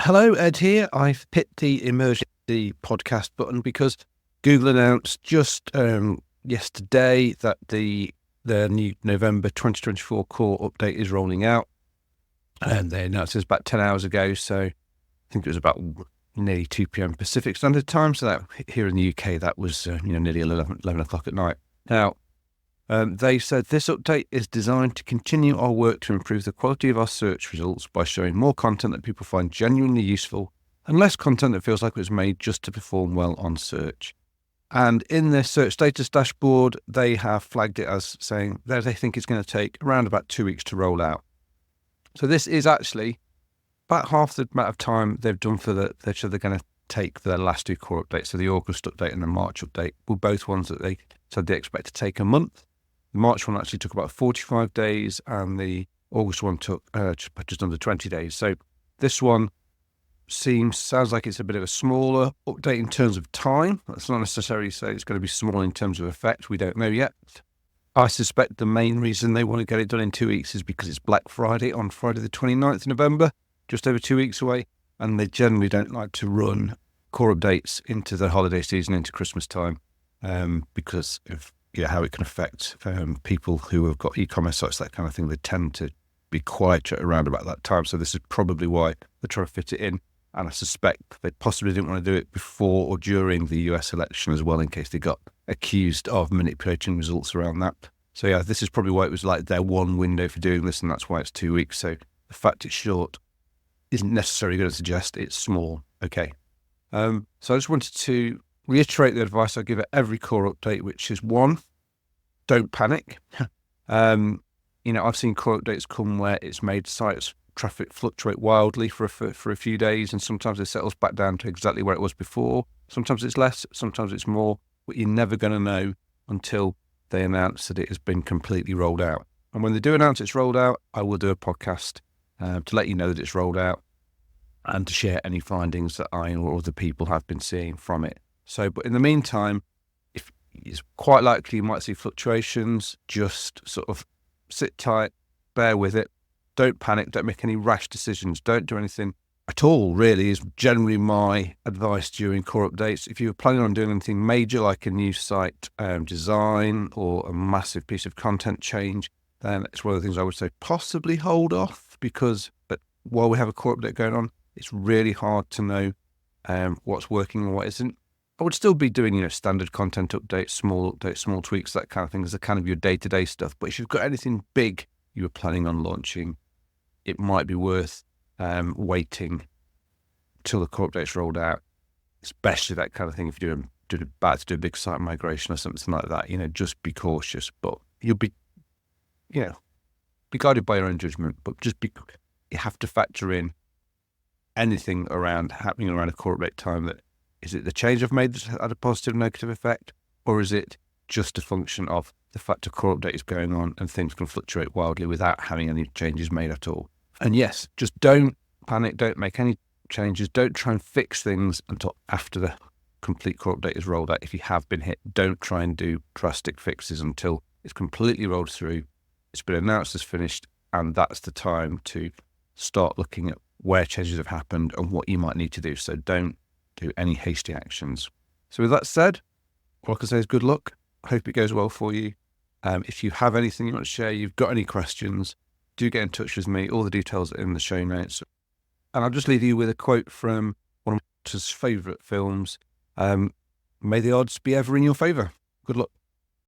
Hello, Ed here. I've hit the emergency podcast button because Google announced just yesterday that the new November 2024 core update is rolling out. And they announced it about 10 hours ago. So I think it was about nearly 2 p.m. Pacific Standard Time. So that here in the UK, that was nearly 11 o'clock at night. Now, they said this update is designed to continue our work to improve the quality of our search results by showing more content that people find genuinely useful and less content that feels like it was made just to perform well on search. And in their search status dashboard, they have flagged it as saying that they think it's going to take around about 2 weeks to roll out. So this is actually about half the amount of time they've done for they're going to take for their last two core updates. So the August update and the March update were both ones that they said they expect to take a month. The March one actually took about 45 days and the August one took just under 20 days. So this one sounds like it's a bit of a smaller update in terms of time. That's not necessarily say it's going to be small in terms of effect. We don't know yet. I suspect the main reason they want to get it done in 2 weeks is because it's Black Friday on Friday the 29th of November, just over 2 weeks away. And they generally don't like to run core updates into the holiday season, into Christmas time, because of how it can affect people who have got e-commerce sites, that kind of thing. They tend to be quiet around about that time. So this is probably why they're trying to fit it in. And I suspect they possibly didn't want to do it before or during the US election as well, in case they got accused of manipulating results around that. So yeah, this is probably why it was like their one window for doing this, and that's why it's 2 weeks. So the fact it's short isn't necessarily going to suggest it's small. Okay. So I just wanted to reiterate the advice I give at every core update, which is one, don't panic. I've seen core updates come where it's made sites traffic fluctuate wildly for a few days, and sometimes it settles back down to exactly where it was before. Sometimes it's less, sometimes it's more, but you're never going to know until they announce that it has been completely rolled out. And when they do announce it's rolled out, I will do a podcast to let you know that it's rolled out and to share any findings that I or other people have been seeing from it. So, but in the meantime, if it's quite likely you might see fluctuations, just sort of sit tight, bear with it. Don't panic, don't make any rash decisions, don't do anything at all, really, is generally my advice during core updates. If you're planning on doing anything major, like a new site design or a massive piece of content change, then it's one of the things I would say possibly hold off, because while we have a core update going on, it's really hard to know what's working and what isn't. I would still be doing, standard content updates, small tweaks, that kind of thing, as a kind of your day-to-day stuff. But if you've got anything big you were planning on launching, it might be worth waiting till the core update's rolled out, especially that kind of thing. If you're about to do a big site migration or something like that, just be cautious. But you'll be guided by your own judgment. But you have to factor in anything happening around a core update time. That is it the change I've made that's had a positive, negative effect, or is it just a function of the fact a core update is going on and things can fluctuate wildly without having any changes made at all? And yes, just don't panic, don't make any changes, don't try and fix things until after the complete core update is rolled out. If you have been hit, don't try and do drastic fixes until it's completely rolled through, it's been announced as finished, and that's the time to start looking at where changes have happened and what you might need to do. So don't do any hasty actions. So with that said, all I can say is good luck. I hope it goes well for you. If you have anything you want to share, you've got any questions, do get in touch with me. All the details are in the show notes. And I'll just leave you with a quote from one of my favourite films. May the odds be ever in your favour. Good luck.